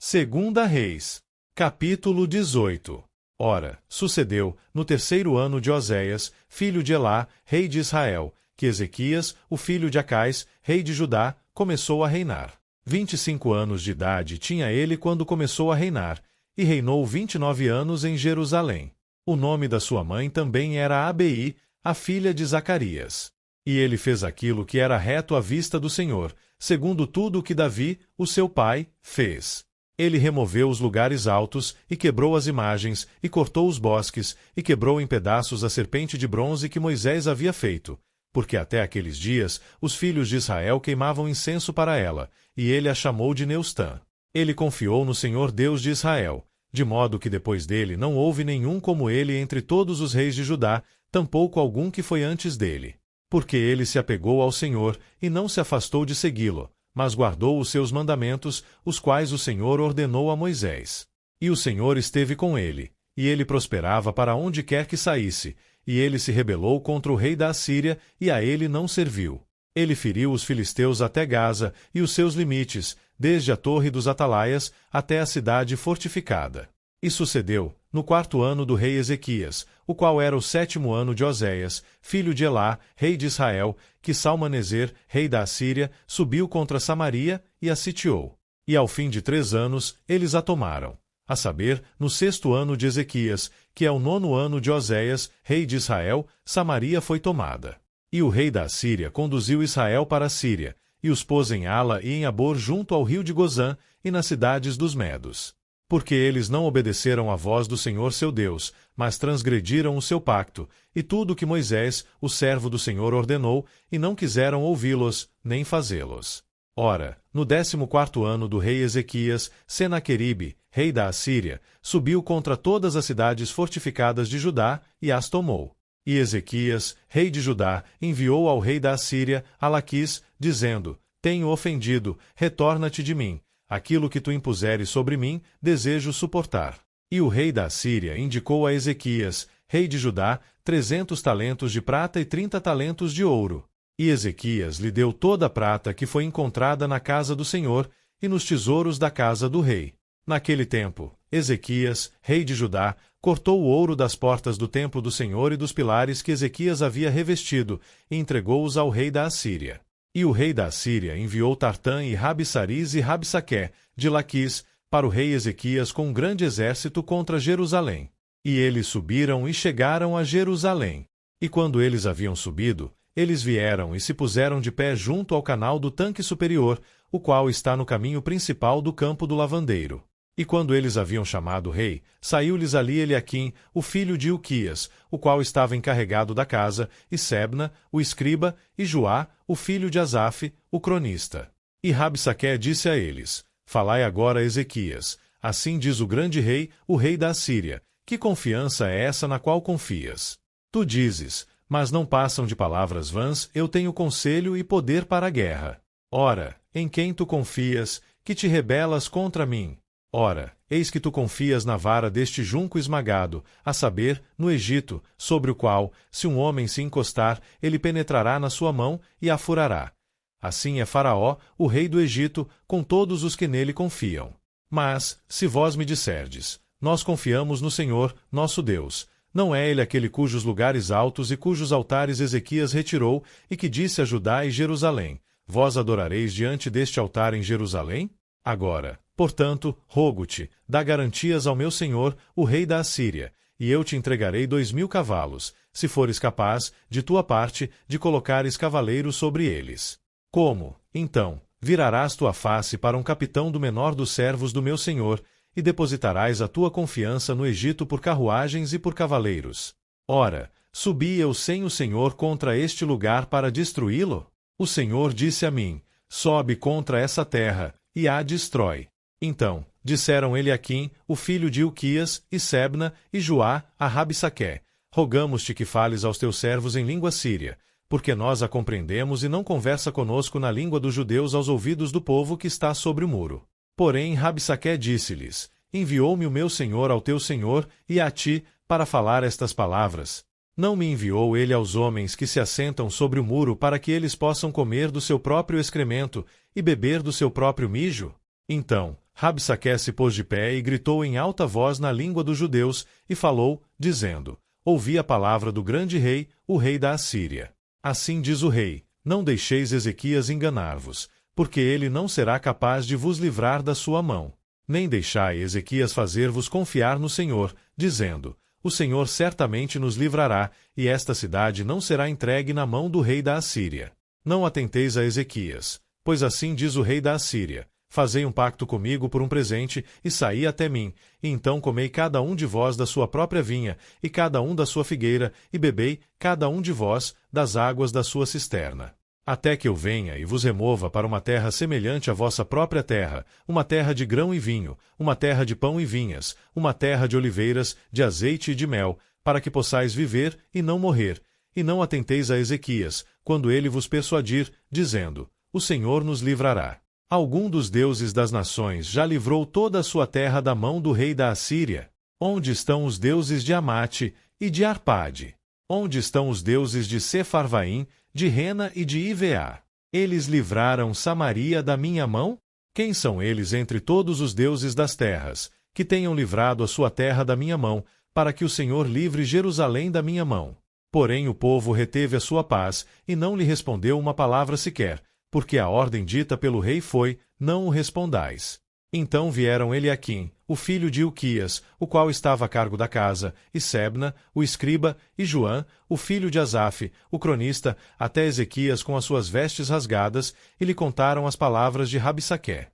Segunda Reis, capítulo 18. Ora, sucedeu, no terceiro ano de Oséias, filho de Elá, rei de Israel, que Ezequias, o filho de Acais, rei de Judá, começou a reinar. 25 anos de idade tinha ele quando começou a reinar, e reinou 29 anos em Jerusalém. O nome da sua mãe também era Abi, a filha de Zacarias. E ele fez aquilo que era reto à vista do Senhor, segundo tudo o que Davi, o seu pai, fez. Ele removeu os lugares altos, e quebrou as imagens, e cortou os bosques, e quebrou em pedaços a serpente de bronze que Moisés havia feito, porque até aqueles dias os filhos de Israel queimavam incenso para ela, e ele a chamou de Neustã. Ele confiou no Senhor Deus de Israel, de modo que depois dele não houve nenhum como ele entre todos os reis de Judá, tampouco algum que foi antes dele. Porque ele se apegou ao Senhor, e não se afastou de segui-lo, mas guardou os seus mandamentos, os quais o Senhor ordenou a Moisés. E o Senhor esteve com ele, e ele prosperava para onde quer que saísse, e ele se rebelou contra o rei da Assíria, e a ele não serviu. Ele feriu os filisteus até Gaza, e os seus limites, desde a torre dos Atalaias até a cidade fortificada. E sucedeu, no 4º ano do rei Ezequias, o qual era o 7º ano de Oséias, filho de Elá, rei de Israel, que Salmaneser, rei da Assíria, subiu contra Samaria e a sitiou. E ao fim de 3 anos, eles a tomaram. A saber, no 6º ano de Ezequias, que é o 9º ano de Oséias, rei de Israel, Samaria foi tomada. E o rei da Assíria conduziu Israel para a Síria, e os pôs em Ala e em Abor junto ao rio de Gozã, e nas cidades dos Medos. Porque eles não obedeceram à voz do Senhor seu Deus, mas transgrediram o seu pacto, e tudo o que Moisés, o servo do Senhor, ordenou, e não quiseram ouvi-los, nem fazê-los. Ora, no 14º ano do rei Ezequias, Senaqueribe, rei da Assíria, subiu contra todas as cidades fortificadas de Judá, e as tomou. E Ezequias, rei de Judá, enviou ao rei da Assíria, a Laquis, dizendo: Tenho ofendido, retorna-te de mim. Aquilo que tu impuseres sobre mim, desejo suportar. E o rei da Assíria indicou a Ezequias, rei de Judá, 300 talentos de prata e 30 talentos de ouro. E Ezequias lhe deu toda a prata que foi encontrada na casa do Senhor e nos tesouros da casa do rei. Naquele tempo, Ezequias, rei de Judá, cortou o ouro das portas do templo do Senhor e dos pilares que Ezequias havia revestido, e entregou-os ao rei da Assíria. E o rei da Assíria enviou Tartã e Rabsaris e Rabsaqué, de Laquis, para o rei Ezequias com um grande exército contra Jerusalém. E eles subiram e chegaram a Jerusalém. E quando eles haviam subido, eles vieram e se puseram de pé junto ao canal do tanque superior, o qual está no caminho principal do campo do lavandeiro. E quando eles haviam chamado o rei, saiu-lhes ali Eliaquim, o filho de Ilquias, o qual estava encarregado da casa, e Sebna, o escriba, e Joá, o filho de Asaf, o cronista. E Rabsaqué disse a eles: Falai agora a Ezequias. Assim diz o grande rei, o rei da Assíria: Que confiança é essa na qual confias? Tu dizes: Mas não passam de palavras vãs, eu tenho conselho e poder para a guerra. Ora, em quem tu confias, que te rebelas contra mim? Ora, eis que tu confias na vara deste junco esmagado, a saber, no Egito, sobre o qual, se um homem se encostar, ele penetrará na sua mão e a furará. Assim é Faraó, o rei do Egito, com todos os que nele confiam. Mas, se vós me disserdes: Nós confiamos no Senhor, nosso Deus, não é ele aquele cujos lugares altos e cujos altares Ezequias retirou, e que disse a Judá e Jerusalém: Vós adorareis diante deste altar em Jerusalém? Agora, portanto, rogo-te, dá garantias ao meu senhor, o rei da Assíria, e eu te entregarei 2000 cavalos, se fores capaz, de tua parte, de colocares cavaleiros sobre eles. Como, então, virarás tua face para um capitão do menor dos servos do meu senhor, e depositarás a tua confiança no Egito por carruagens e por cavaleiros? Ora, subi eu sem o Senhor contra este lugar para destruí-lo? O Senhor disse a mim: Sobe contra essa terra, e a destrói. Então, disseram Eliaquim, o filho de Ilquias, e Sebna, e Joá, a Rabsaqué: Rogamos-te que fales aos teus servos em língua síria, porque nós a compreendemos e não conversa conosco na língua dos judeus aos ouvidos do povo que está sobre o muro. Porém Rabsaqué disse-lhes: Enviou-me o meu senhor ao teu senhor, e a ti, para falar estas palavras. Não me enviou ele aos homens que se assentam sobre o muro para que eles possam comer do seu próprio excremento e beber do seu próprio mijo? Então, Rabsaque se pôs de pé e gritou em alta voz na língua dos judeus, e falou, dizendo: Ouvi a palavra do grande rei, o rei da Assíria. Assim diz o rei: Não deixeis Ezequias enganar-vos, porque ele não será capaz de vos livrar da sua mão. Nem deixai Ezequias fazer-vos confiar no Senhor, dizendo: O Senhor certamente nos livrará, e esta cidade não será entregue na mão do rei da Assíria. Não atenteis a Ezequias, pois assim diz o rei da Assíria: Fazei um pacto comigo por um presente, e saí até mim, e então comei cada um de vós da sua própria vinha, e cada um da sua figueira, e bebei, cada um de vós, das águas da sua cisterna. Até que eu venha e vos remova para uma terra semelhante à vossa própria terra, uma terra de grão e vinho, uma terra de pão e vinhas, uma terra de oliveiras, de azeite e de mel, para que possais viver e não morrer, e não atenteis a Ezequias, quando ele vos persuadir, dizendo: O Senhor nos livrará. Algum dos deuses das nações já livrou toda a sua terra da mão do rei da Assíria? Onde estão os deuses de Amate e de Arpade? Onde estão os deuses de Sefarvaim, de Rena e de Iveá? Eles livraram Samaria da minha mão? Quem são eles entre todos os deuses das terras, que tenham livrado a sua terra da minha mão, para que o Senhor livre Jerusalém da minha mão? Porém o povo reteve a sua paz, e não lhe respondeu uma palavra sequer, porque a ordem dita pelo rei foi: Não o respondais. Então vieram Eliaquim, o filho de Ilquias, o qual estava a cargo da casa, e Sebna, o escriba, e Joã, o filho de Asaf, o cronista, até Ezequias com as suas vestes rasgadas, e lhe contaram as palavras de Rabsaque.